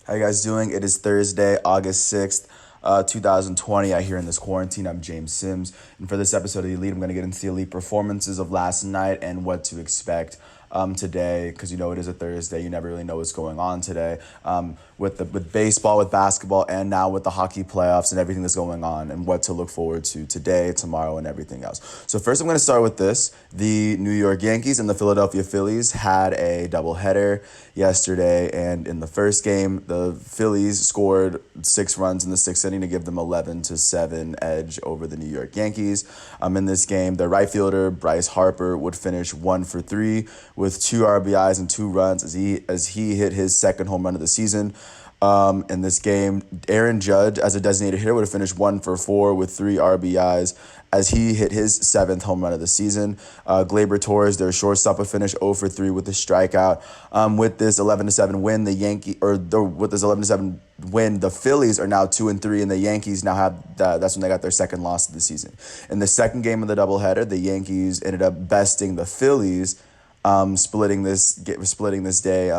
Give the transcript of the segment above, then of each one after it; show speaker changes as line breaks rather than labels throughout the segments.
How you guys doing? It is Thursday, August 6th, 2020. I here in this quarantine. I'm James Sims. And for this episode of The Elite, I'm going to get into the elite performances of last night and what to expect today, because it is a Thursday. You never really know what's going on today with baseball, with basketball, and now with the hockey playoffs and everything that's going on and what to look forward to today, tomorrow, and everything else. So first I'm going to start with this. The New York Yankees and the Philadelphia Phillies had a doubleheader yesterday, and in the first game, the Phillies scored 6 runs in the sixth inning to give them 11-7 edge over the New York Yankees. In this game, the right fielder Bryce Harper would finish 1 for 3 with 2 RBIs and 2 runs as he hit his second home run of the season. In this game, Aaron Judge, as a designated hitter, would have finished 1 for 4 with 3 RBIs as he hit his seventh home run of the season. Gleyber Torres, their shortstop, would finish 0 for 3 with a strikeout. With this 11-7 win, the Phillies are now 2-3, and the Yankees now have that's when they got their second loss of the season. In the second game of the doubleheader, the Yankees ended up besting the Phillies, splitting this day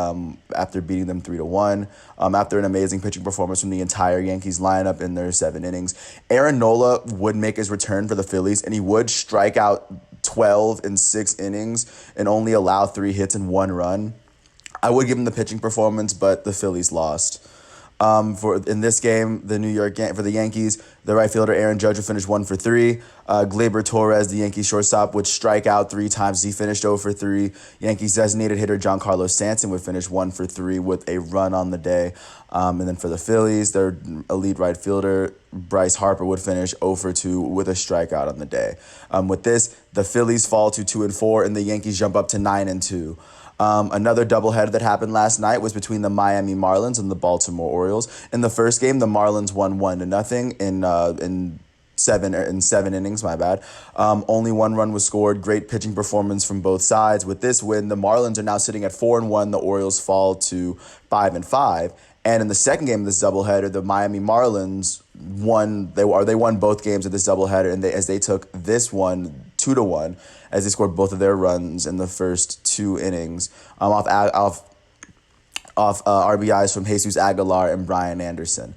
after beating them 3-1. After an amazing pitching performance from the entire Yankees lineup in their 7 innings, Aaron Nola would make his return for the Phillies, and he would strike out 12 in 6 innings and only allow 3 hits and 1 run. I would give him the pitching performance, but the Phillies lost. For in this game, for the Yankees, the right fielder Aaron Judge would finish 1 for 3. Gleyber Torres, the Yankees shortstop, would strike out 3 times. He finished 0 for 3. Yankees designated hitter Giancarlo Stanton would finish 1 for 3 with a run on the day. And then for the Phillies, their elite right fielder Bryce Harper would finish 0 for 2 with a strikeout on the day. With this, the Phillies fall to 2-4, and the Yankees jump up to 9-2. Another doubleheader that happened last night was between the Miami Marlins and the Baltimore Orioles. In the first game, the Marlins won 1-0 in seven innings. My bad. Only 1 run was scored. Great pitching performance from both sides. With this win, the Marlins are now sitting at 4-1. The Orioles fall to 5-5. And in the second game of this doubleheader, the Miami Marlins won. They won both games of this doubleheader, and as they took this one 2-1, as they scored both of their runs in the first 2 innings off RBIs from Jesus Aguilar and Brian Anderson.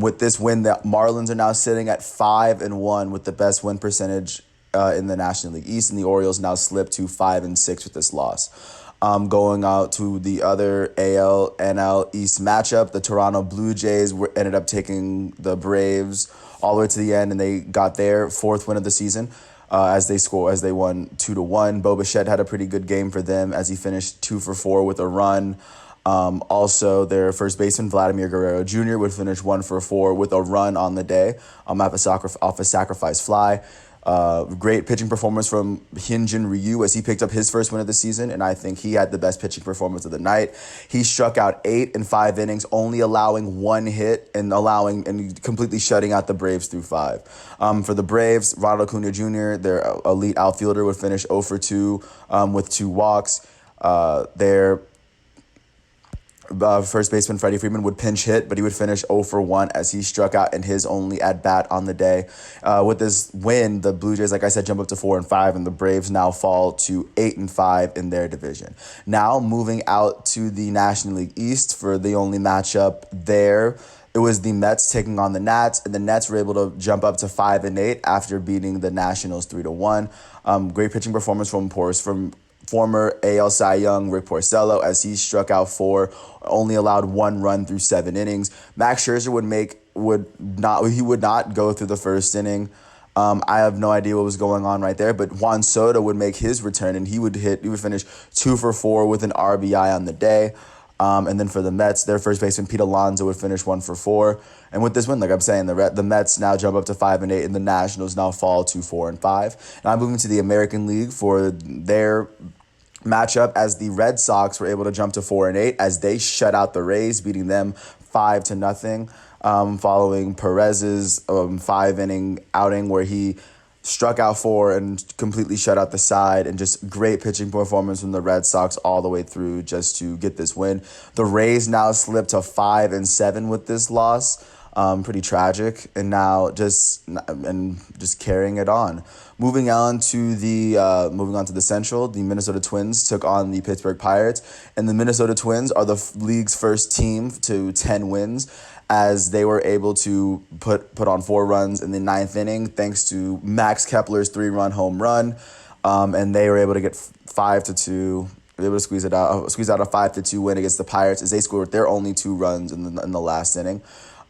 With this win, the Marlins are now sitting at 5-1 with the best win percentage in the National League East, and the Orioles now slip to 5-6 with this loss. Going out to the other AL-NL East matchup, the Toronto Blue Jays ended up taking the Braves all the way to the end, and they got their fourth win of the season as they won 2-1. Bo Bichette had a pretty good game for them as he finished 2 for 4 with a run. Also, their first baseman, Vladimir Guerrero Jr., would finish 1 for 4 with a run on the day off a sacrifice fly. Great pitching performance from Hyunjin Ryu as he picked up his first win of the season, and I think he had the best pitching performance of the night. He struck out 8 in 5 innings, only allowing 1 hit and completely shutting out the Braves through 5. For the Braves, Ronald Acuna Jr., their elite outfielder, would finish 0 for 2 with 2 walks. Their first baseman Freddie Freeman would pinch hit, but he would finish 0 for 1 as he struck out in his only at-bat on the day. With this win, the Blue Jays, like I said, jump up to 4-5, and the Braves now fall to 8-5 in their division. Now, moving out to the National League East for the only matchup there, it was the Mets taking on the Nats, and the Nets were able to jump up to 5-8 after beating the Nationals 3-1. Great pitching performance from former AL Cy Young Rick Porcello as he struck out 4, only allowed 1 run through 7 innings. Max Scherzer would not go through the first inning. I have no idea what was going on right there, but Juan Soto would make his return, and he would finish 2 for 4 with an RBI on the day. And then for the Mets, their first baseman Pete Alonso would finish 1 for 4. And with this win, like I'm saying, the Mets now jump up to 5-8, and the Nationals now fall to 4-5. Now moving to the American League for their matchup, as the Red Sox were able to jump to 4-8 as they shut out the Rays, beating them 5-0. Following Perez's 5-inning outing where he struck out 4 and completely shut out the side, and just great pitching performance from the Red Sox all the way through just to get this win. The Rays now slip to 5-7 with this loss. Pretty tragic, and now just carrying it on. Moving on to the Central, the Minnesota Twins took on the Pittsburgh Pirates, and the Minnesota Twins are the league's first team to 10 wins, as they were able to put on 4 runs in the ninth inning thanks to Max Kepler's 3-run home run, and they were able to get 5-2. They were able to squeeze out a 5-2 win against the Pirates, as they scored their only 2 runs in the last inning.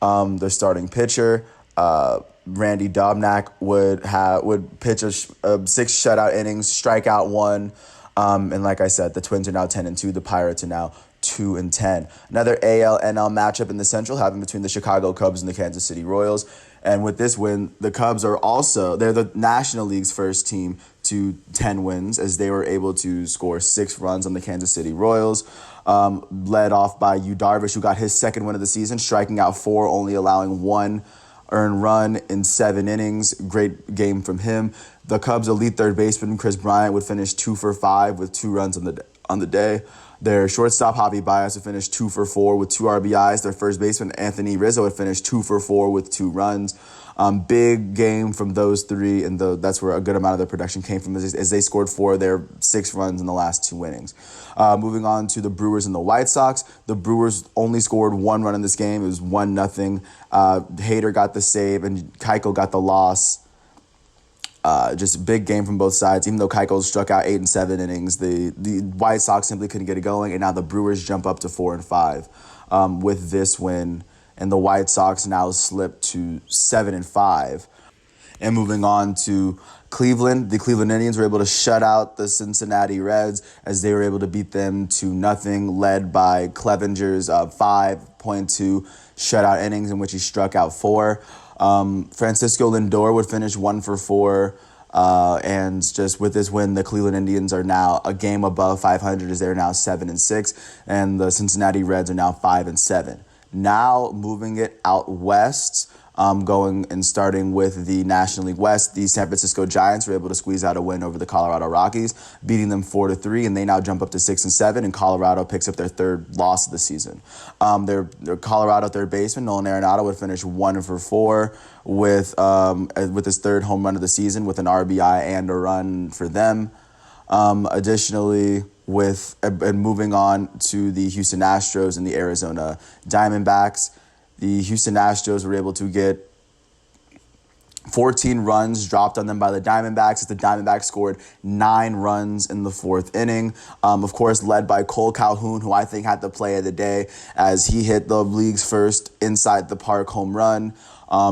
Their starting pitcher, Randy Dobnak, would pitch a 6 shutout innings, strike out 1, and like I said, the Twins are now 10-2. The Pirates are now 2-10. Another AL-NL matchup in the Central happened between the Chicago Cubs and the Kansas City Royals. And with this win, the Cubs they're the National League's first team to 10 wins, as they were able to score 6 runs on the Kansas City Royals, led off by Yu Darvish, who got his second win of the season, striking out 4, only allowing 1 earned run in 7 innings. Great game from him. The Cubs' elite third baseman, Chris Bryant, would finish 2 for 5 with 2 runs on the day. Their shortstop, Javi Baez, would finish 2 for 4 with 2 RBIs. Their first baseman, Anthony Rizzo, would finish 2 for 4 with 2 runs. Big game from those 3, and that's where a good amount of their production came from, as they scored 4 of their 6 runs in the last 2 innings. Moving on to the Brewers and the White Sox. The Brewers only scored 1 run in this game. It was 1-0. Hader got the save, and Keuchel got the loss. Just a big game from both sides. Even though Keuchel struck out 8 and 7 innings, the White Sox simply couldn't get it going, and now the Brewers jump up to 4-5 with this win, and the White Sox now slip to 7-5. And moving on to Cleveland, the Cleveland Indians were able to shut out the Cincinnati Reds, as they were able to beat them 2-0, led by Clevenger's 5.2 shutout innings in which he struck out 4. Francisco Lindor would finish 1 for 4. And just with this win, the Cleveland Indians are now a game above 500, as they're now 7-6, and the Cincinnati Reds are now 5-7. Now moving it out west, going and starting with the National League West, the San Francisco Giants were able to squeeze out a win over the Colorado Rockies, beating them 4-3, and they now jump up to 6-7, and Colorado picks up their 3rd loss of the season. Their Colorado third baseman, Nolan Arenado, would finish 1 for 4 with his 3rd home run of the season, with an RBI and a run for them. Additionally, and moving on to the Houston Astros and the Arizona Diamondbacks, the Houston Astros were able to get 14 runs dropped on them by the Diamondbacks, as the Diamondbacks scored 9 runs in the 4th inning. Of course, led by Cole Calhoun, who I think had the play of the day, as he hit the league's first inside the park home run.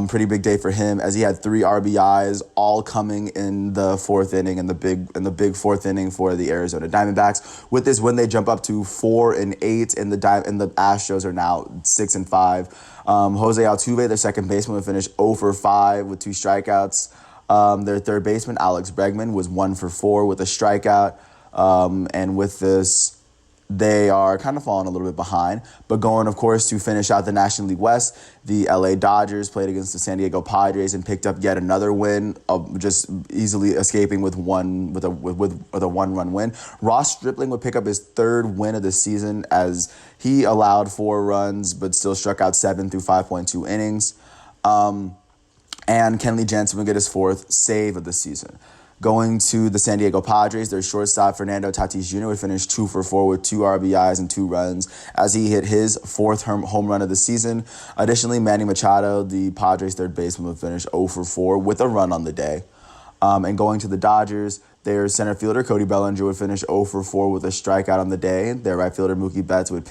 Pretty big day for him, as he had 3 RBIs, all coming in the 4th inning, and the big 4th inning for the Arizona Diamondbacks. With this win, they jump up to 4-8, and the Astros are now 6-5. Jose Altuve, their second baseman, would finish 0 for 5 with 2 strikeouts. Their third baseman, Alex Bregman, was 1 for 4 with a strikeout. And with this, they are kind of falling a little bit behind. But going, of course, to finish out the National League West, the LA Dodgers played against the San Diego Padres and picked up yet another win, of just easily escaping with a 1-run win. Ross Stripling would pick up his 3rd win of the season, as he allowed 4 runs but still struck out 7 through 5.2 innings. And Kenley Jansen would get his 4th save of the season. Going to the San Diego Padres, their shortstop, Fernando Tatis Jr., would finish 2 for 4 with 2 RBIs and 2 runs, as he hit his 4th home run of the season. Additionally, Manny Machado, the Padres' third baseman, would finish 0 for 4 with a run on the day. And going to the Dodgers, their center fielder, Cody Bellinger, would finish 0 for 4 with a strikeout on the day. Their right fielder, Mookie Betts, would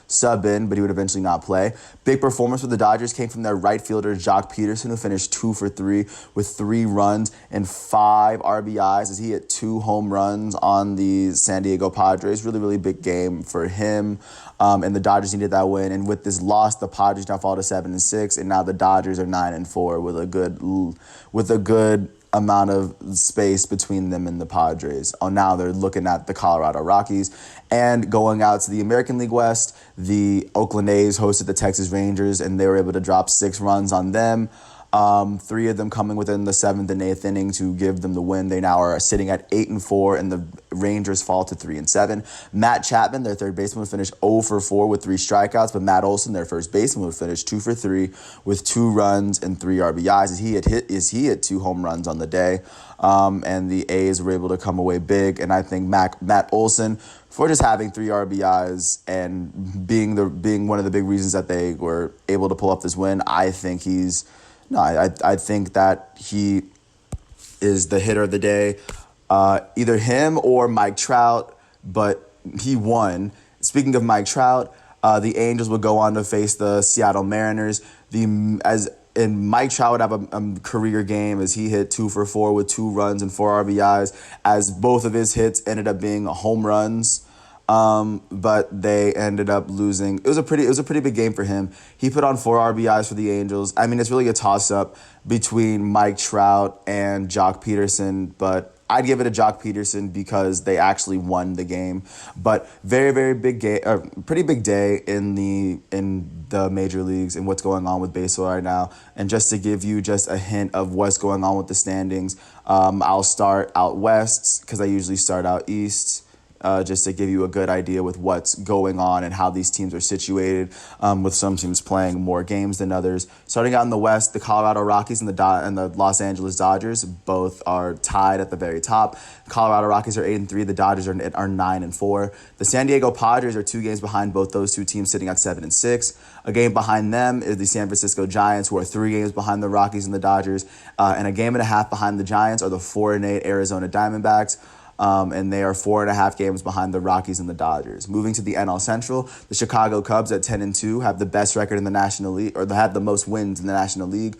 sub in, but he would eventually not play. Big performance for the Dodgers came from their right fielder, Jock Peterson, who finished 2 for 3 with 3 runs and 5 RBIs, as he hit 2 home runs on the San Diego Padres. Really, really big game for him. And the Dodgers needed that win. And with this loss, the Padres now fall to 7-6, and now the Dodgers are 9-4 with a good amount of space between them and the Padres. Now they're looking at the Colorado Rockies. And going out to the American League West, the Oakland A's hosted the Texas Rangers, and they were able to drop 6 runs on them. Three of them coming within the seventh and eighth inning to give them the win. They now are sitting at 8-4, and the Rangers fall to 3-7. Matt Chapman, their third baseman, would finish 0 for 4 with 3 strikeouts, but Matt Olson, their first baseman, would finish 2 for 3 with 2 runs and 3 RBIs. He hit 2 home runs on the day, and the A's were able to come away big. And I think Matt Olson, for just having 3 RBIs and being one of the big reasons that they were able to pull up this win, I think I think that he is the hitter of the day. Either him or Mike Trout, but he won. Speaking of Mike Trout, the Angels would go on to face the Seattle Mariners. Mike Trout would have a career game as he hit 2 for 4 with 2 runs and 4 RBIs, as both of his hits ended up being home runs. But they ended up losing. It was a pretty big game for him. He put on 4 RBIs for the Angels. I mean, it's really a toss-up between Mike Trout and Jock Peterson, but I'd give it to Jock Peterson because they actually won the game. But very, very big game, pretty big day in the major leagues and what's going on with baseball right now. And just to give you just a hint of what's going on with the standings, I'll start out west because I usually start out east. Just to give you a good idea with what's going on and how these teams are situated, with some teams playing more games than others. Starting out in the West, the Colorado Rockies and the Los Angeles Dodgers both are tied at the very top. Colorado Rockies are 8-3. The Dodgers are 9-4. The San Diego Padres are 2 games behind both those two teams, sitting at 7-6. A game behind them is the San Francisco Giants, who are 3 games behind the Rockies and the Dodgers, and a game and a half behind the Giants are the 4-8 Arizona Diamondbacks. And they are 4.5 games behind the Rockies and the Dodgers. Moving to the NL Central, the Chicago Cubs at 10-2 have the best record in the National League, or they have the most wins in the National League.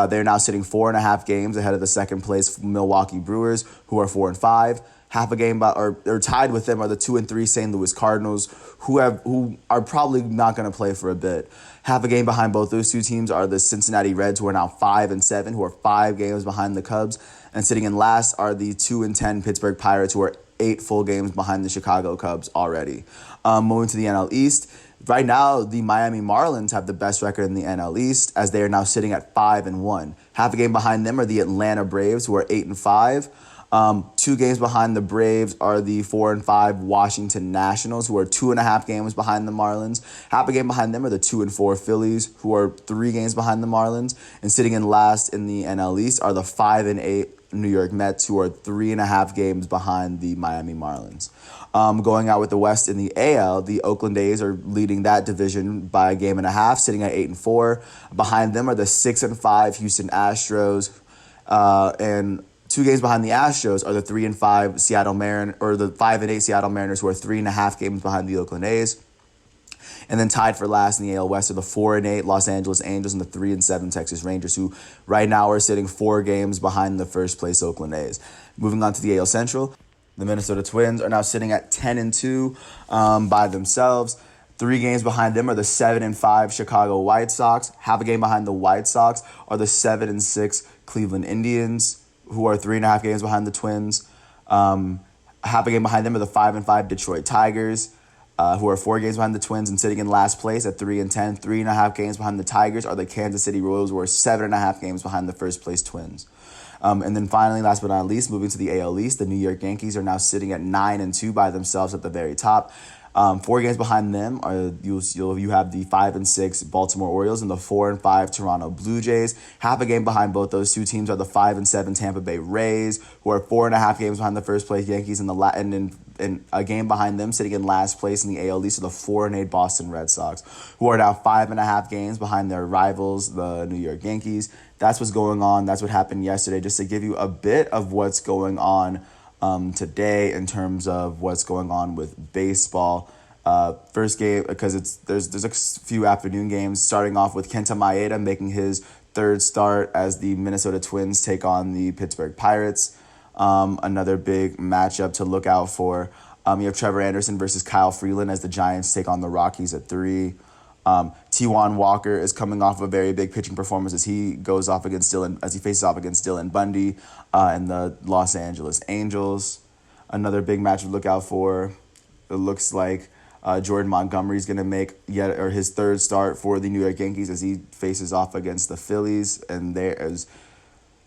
They're now sitting 4.5 games ahead of the second place Milwaukee Brewers, who are 4-5. Half a game or tied with them are the 2-3 St. Louis Cardinals, who are probably not going to play for a bit. Half a game behind both those two teams are the Cincinnati Reds, who are now 5-7, who are 5 games behind the Cubs. And sitting in last are the 2-10 Pittsburgh Pirates, who are 8 full games behind the Chicago Cubs already. Moving to the NL East, right now the Miami Marlins have the best record in the NL East, as they are now sitting at 5-1. Half a game behind them are the Atlanta Braves, who are 8-5. 2 games behind the Braves are the 4-5 Washington Nationals, who are 2.5 games behind the Marlins. Half a game behind them are the 2-4 Phillies, who are 3 games behind the Marlins. And sitting in last in the NL East are the 5-8 New York Mets, who are 3.5 games behind the Miami Marlins. Going out with the West in the AL, the Oakland A's are leading that division by a game and a half, sitting at 8-4. Behind them are the 6-5 Houston Astros, and 2 games behind the Astros are the 3-5 Seattle Mariners, or the 5-8 Seattle Mariners, who are 3.5 games behind the Oakland A's. And then tied for last in the AL West are the 4-8 Los Angeles Angels and the 3-7 Texas Rangers, who right now are sitting 4 games behind the first place Oakland A's. Moving on to the AL Central, the Minnesota Twins are now sitting at 10-2 by themselves. 3 games behind them are the 7-5 Chicago White Sox. Half a game behind the White Sox are the 7-6 Cleveland Indians, who are 3.5 games behind the Twins. Half a game behind them are the 5-5 Detroit Tigers, who are 4 games behind the Twins and sitting in last place at 3-10. 3.5 games behind the Tigers are the Kansas City Royals, who are 7.5 games behind the first place Twins. And then finally, last but not least, moving to the AL East, the New York Yankees are now sitting at 9-2 by themselves at the very top. 4 games behind them are you have the 5-6 Baltimore Orioles and the 4-5 Toronto Blue Jays. Half a game behind both those two teams are the 5-7 Tampa Bay Rays, who are 4.5 games behind the first place Yankees, and a game behind them, sitting in last place in the AL East, are the 4-8 Boston Red Sox, who are now 5.5 games behind their rivals, the New York Yankees. That's what's going on. That's what happened yesterday. Just to give you a bit of what's going on today in terms of what's going on with baseball. First game, because there's a few afternoon games, starting off with Kenta Maeda making his 3rd start as the Minnesota Twins take on the Pittsburgh Pirates. Another big matchup to look out for. You have Trevor Anderson versus Kyle Freeland as the Giants take on the Rockies at 3. T1 Walker is coming off a very big pitching performance as he faces off against Dylan Bundy and the Los Angeles Angels. Another big match to look out for. It looks like Jordan Montgomery is going to make his third start for the New York Yankees as he faces off against the Phillies, and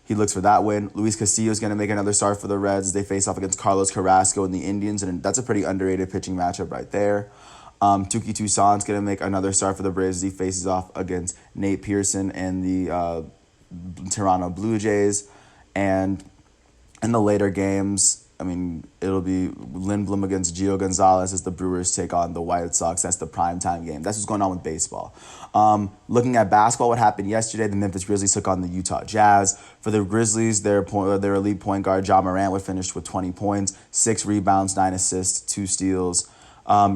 he looks for that win. Luis Castillo is going to make another start for the Reds. They face off against Carlos Carrasco and the Indians, and that's a pretty underrated pitching matchup right there. Tuki Toussaint's going to make another start for the Braves as he faces off against Nate Pearson and the Toronto Blue Jays. And in the later games, I mean, it'll be Lindblom against Gio Gonzalez as the Brewers take on the White Sox. That's the primetime game. That's what's going on with baseball. Looking at basketball, what happened yesterday, the Memphis Grizzlies took on the Utah Jazz. For the Grizzlies, their elite point guard, Ja Morant, would finish with 20 points, 6 rebounds, 9 assists, 2 steals.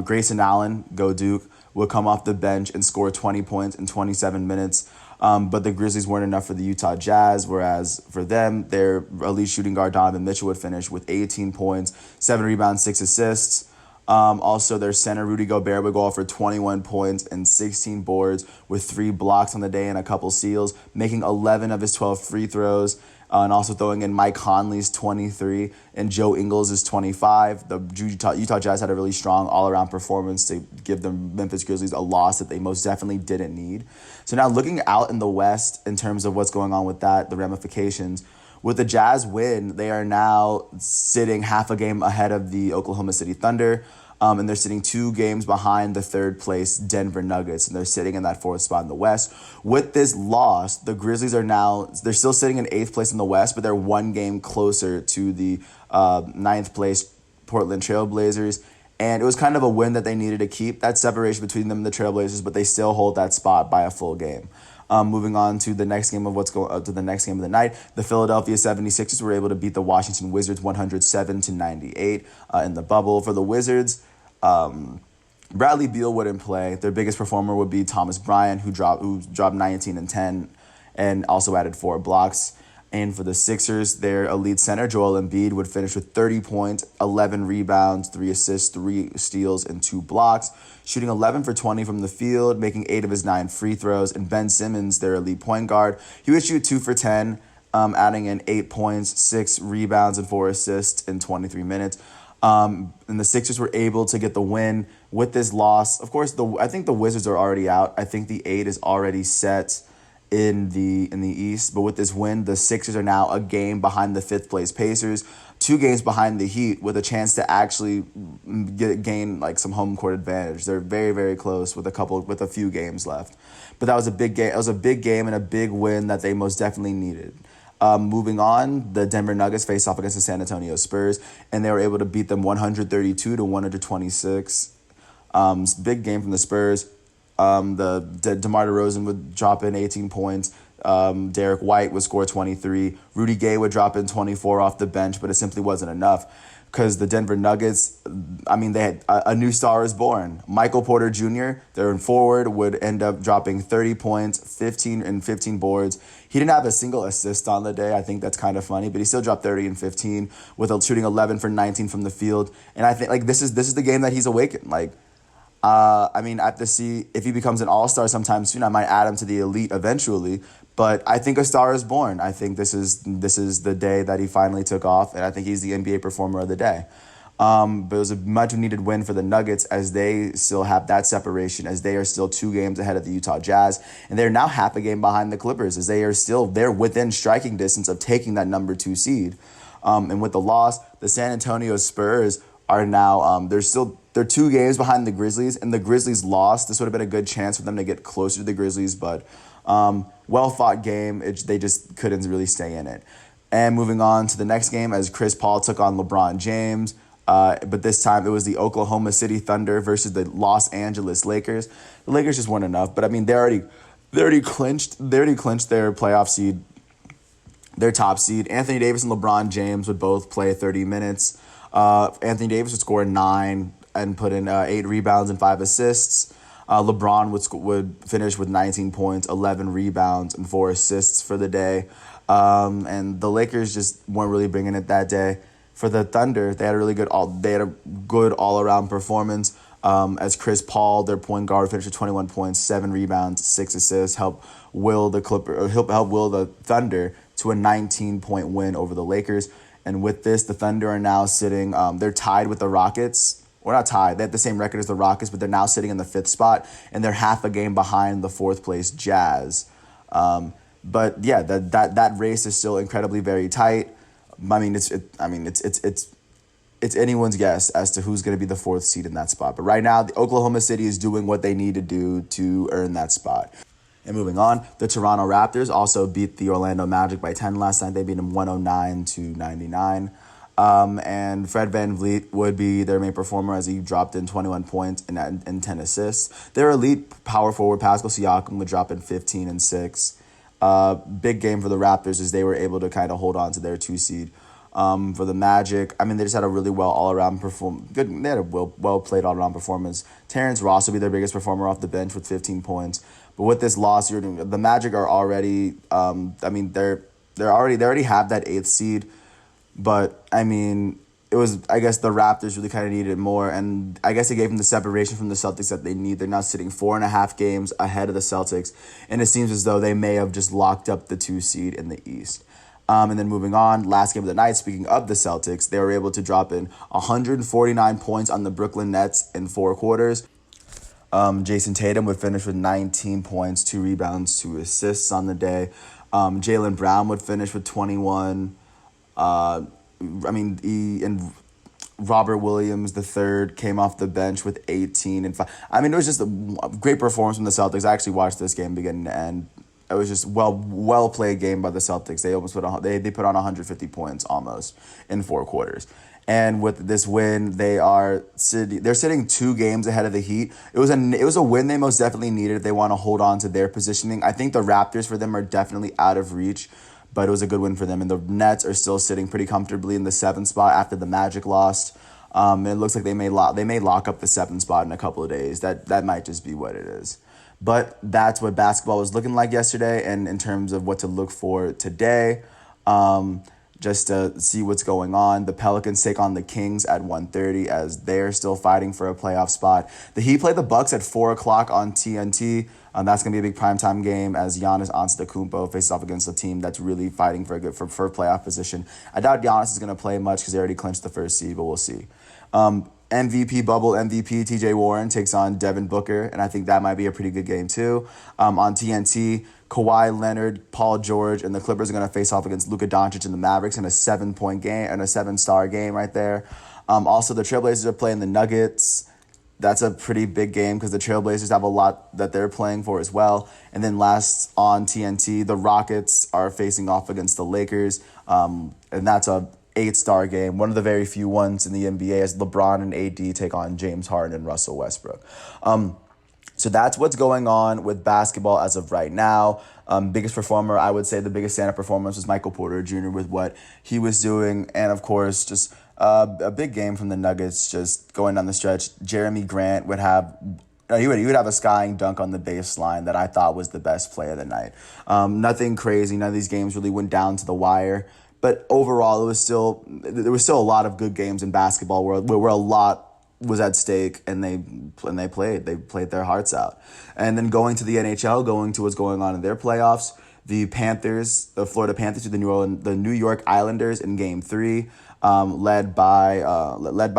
Grayson Allen, go Duke, would come off the bench and score 20 points in 27 minutes. But the Grizzlies weren't enough for the Utah Jazz, whereas for them, their elite shooting guard Donovan Mitchell would finish with 18 points, 7 rebounds, 6 assists. Also, their center Rudy Gobert would go off for 21 points and 16 boards with 3 blocks on the day and a couple steals, making 11 of his 12 free throws. And also throwing in Mike Conley's 23 and Joe Ingles' 25. The Utah Jazz had a really strong all-around performance to give the Memphis Grizzlies a loss that they most definitely didn't need. So now looking out in the West in terms of what's going on with that, the ramifications, with the Jazz win, they are now sitting half a game ahead of the Oklahoma City Thunder. And they're sitting 2 games behind the third place Denver Nuggets, and they're sitting in that 4th spot in the West. With this loss, the Grizzlies they're still sitting in 8th place in the West, but they're 1 game closer to the 9th place Portland Trailblazers. And it was kind of a win that they needed to keep that separation between them and the Trailblazers, but they still hold that spot by a full game. Moving on to the next game of the next game of the night, the Philadelphia 76ers were able to beat the Washington Wizards 107-98 in the bubble. For the Wizards, Bradley Beal wouldn't play. Their biggest performer would be Thomas Bryant, who dropped 19 and 10 and also added 4 blocks. And for the Sixers, their elite center, Joel Embiid, would finish with 30 points, 11 rebounds, 3 assists, 3 steals, and 2 blocks, shooting 11 for 20 from the field, making 8 of his 9 free throws. And Ben Simmons, their elite point guard, he would shoot 2 for 10, adding in 8 points, 6 rebounds, and 4 assists in 23 minutes. And the Sixers were able to get the win with this loss. Of course, I think the Wizards are already out. I think the 8 is already set in the East, but with this win, the Sixers are now a game behind the 5th place Pacers, 2 games behind the Heat, with a chance to actually gain like some home court advantage. They're very, very close with a few games left. But that was a big game. It was a big game and a big win that they most definitely needed. Moving on, the Denver Nuggets faced off against the San Antonio Spurs, and they were able to beat them 132-126. Big game from the Spurs. DeMar DeRozan would drop in 18 points. Derek White would score 23. Rudy Gay would drop in 24 off the bench, but it simply wasn't enough because the Denver Nuggets, they had a new star is born. Michael Porter Jr., their forward, would end up dropping 30 points, 15 boards. He didn't have a single assist on the day. I think that's kind of funny, but he still dropped 30 and 15 with shooting 11 for 19 from the field. And I think this is the game that he's awakened. I have to see if he becomes an all-star sometime soon. I might add him to the elite eventually, but I think a star is born. I think this is the day that he finally took off, and I think he's the NBA performer of the day. But it was a much-needed win for the Nuggets as they still have that separation, as they are still 2 games ahead of the Utah Jazz, and they're now half a game behind the Clippers, as they're within striking distance of taking that number 2 seed. And with the loss, the San Antonio Spurs are now they're 2 games behind the Grizzlies, and the Grizzlies lost. This would have been a good chance for them to get closer to the Grizzlies, but well-fought game. They just couldn't really stay in it. And moving on to the next game, as Chris Paul took on LeBron James, but this time it was the Oklahoma City Thunder versus the Los Angeles Lakers. The Lakers just weren't enough, but they already clinched their playoff seed, their top seed. Anthony Davis and LeBron James would both play 30 minutes. Anthony Davis would score 9 and put in 8 rebounds and 5 assists. LeBron would finish with 19 points, 11 rebounds, and 4 assists for the day. And the Lakers just weren't really bringing it that day. For the Thunder, they had a good all-around performance. As Chris Paul, their point guard, finished with 21 points, 7 rebounds, 6 assists, help will the Thunder to a 19-point win over the Lakers. And with this, the Thunder are now sitting. They're tied with the Rockets or not tied. They have the same record as the Rockets, but they're now sitting in the 5th spot, and they're half a game behind the 4th place Jazz. But yeah, that race is still incredibly very tight. I mean, it's anyone's guess as to who's going to be the 4th seed in that spot. But right now, the Oklahoma City is doing what they need to do to earn that spot. And moving on, the Toronto Raptors also beat the Orlando Magic by 10 last night. They beat them 109-99. And Fred VanVleet would be their main performer as he dropped in 21 points and 10 assists. Their elite power forward, Pascal Siakam, would drop in 15 and 6. Big game for the Raptors as they were able to kind of hold on to their 2 seed. For the Magic, I mean, they just had a really well all-around They had a well played all-around performance. Terrence Ross will be their biggest performer off the bench with 15 points. But with this loss, the Magic are already. I mean, they already have that 8th seed, but I mean, it was, I guess, the Raptors really kind of needed more, and I guess it gave them the separation from the Celtics that they need. They're now sitting 4.5 games ahead of the Celtics, and it seems as though they may have just locked up the 2 seed in the East. And then moving on, last game of the night, speaking of the Celtics, they were able to drop in 149 points on the Brooklyn Nets in 4 quarters. Jason Tatum would finish with 19 points, 2 rebounds, 2 assists on the day. Jaylen Brown would finish with 21. And Robert Williams III came off the bench with 18 and 5. I mean, it was just a great performance from the Celtics. I actually watched this game beginning to end. It was just well played game by the Celtics. They almost put on 150 points almost in 4 quarters. And with this win, they're sitting 2 games ahead of the Heat. It was a win they most definitely needed if they want to hold on to their positioning. I think the Raptors for them are definitely out of reach, but it was a good win for them. And the Nets are still sitting pretty comfortably in the 7th spot after the Magic lost. And it looks like they may lock up the 7th spot in a couple of days. That might just be what it is. But that's what basketball was looking like yesterday, and in terms of what to look for today. Just to see what's going on. The Pelicans take on the Kings at 1:30 as they're still fighting for a playoff spot. The Heat play the Bucks at 4 o'clock on TNT. That's going to be a big primetime game as Giannis Antetokounmpo faces off against a team that's really fighting for playoff position. I doubt Giannis is going to play much because they already clinched the 1st seed, but we'll see. Bubble MVP TJ Warren takes on Devin Booker, and I think that might be a pretty good game too. On TNT, Kawhi Leonard, Paul George, and the Clippers are going to face off against Luka Doncic and the Mavericks in a 7-point game and a 7-star game right there. Also, the Trailblazers are playing the Nuggets. That's a pretty big game because the Trailblazers have a lot that they're playing for as well. And then last on TNT, the Rockets are facing off against the Lakers, and that's a 8-star game, one of the very few ones in the NBA as LeBron and AD take on James Harden and Russell Westbrook. So that's what's going on with basketball as of right now. Biggest performer, I would say the biggest stand-up performance was Michael Porter Jr. with what he was doing. And, of course, just a big game from the Nuggets just going down the stretch. Jeremy Grant would have... He would have a skying dunk on the baseline that I thought was the best play of the night. Nothing crazy. None of these games really went down to the wire. But overall, there was still a lot of good games in basketball where a lot was at stake, and they played their hearts out. And then going to the NHL, going to what's going on in their playoffs, the Florida Panthers to the New York Islanders in Game 3, led by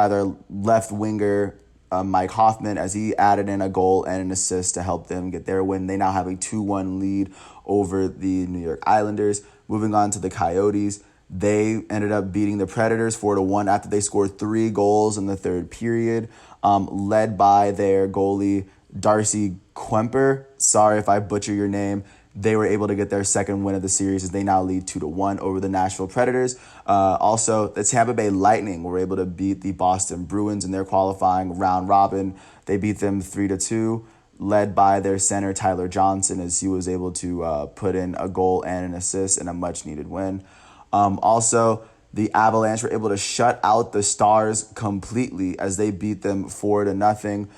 their left winger Mike Hoffman as he added in a goal and an assist to help them get their win. They now have a 2-1 lead over the New York Islanders. Moving on to the Coyotes. They ended up beating the Predators 4-1 after they scored 3 goals in the 3rd period, led by their goalie, Darcy Kuemper. Sorry if I butcher your name. They were able to get their 2nd win of the series as they now lead 2-1 over the Nashville Predators. Also, the Tampa Bay Lightning were able to beat the Boston Bruins in their qualifying round robin. They beat them 3-2. Led by their center, Tyler Johnson, as he was able to put in a goal and an assist in a much-needed win. Also, the Avalanche were able to shut out the Stars completely as they beat them 4-0,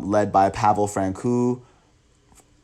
led by Pavel Francouz.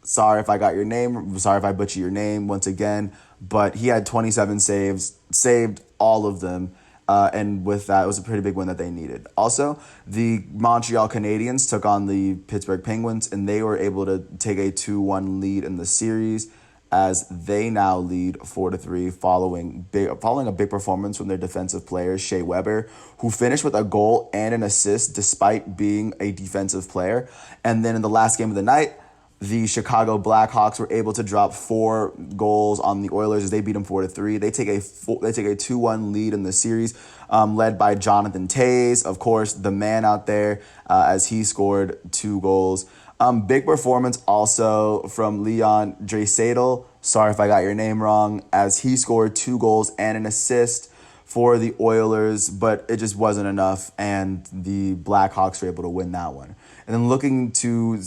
Sorry if I got your name. Sorry if I butchered your name once again. But he had 27 saves, saved all of them. And with that, it was a pretty big win that they needed. Also, the Montreal Canadiens took on the Pittsburgh Penguins, and they were able to take a 2-1 lead in the series as they now lead 4-3 following a big performance from their defensive player, Shea Weber, who finished with a goal and an assist despite being a defensive player. And then in the last game of the night, the Chicago Blackhawks were able to drop 4 goals on the Oilers as they beat them 4-3. They take a 2-1 lead in the series, led by Jonathan Toews, of course, the man out there, as he scored 2 goals. Big performance also from Leon Draisaitl. Sorry if I got your name wrong, as he scored 2 goals and an assist for the Oilers, but it just wasn't enough, and the Blackhawks were able to win that one. And then looking to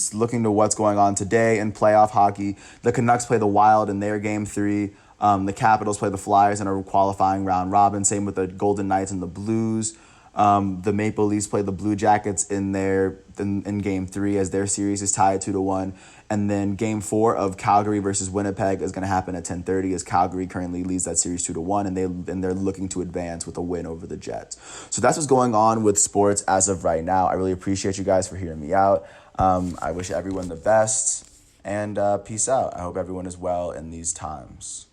what's going on today in playoff hockey, the Canucks play the Wild in their game 3. The Capitals play the Flyers in a qualifying round robin. Same with the Golden Knights and the Blues. The Maple Leafs play the Blue Jackets in game 3 as their series is tied 2-1. And then game 4 of Calgary versus Winnipeg is going to happen at 10:30 as Calgary currently leads that series 2-1, and they're looking to advance with a win over the Jets. So that's what's going on with sports as of right now. I really appreciate you guys for hearing me out. I wish everyone the best, and peace out. I hope everyone is well in these times.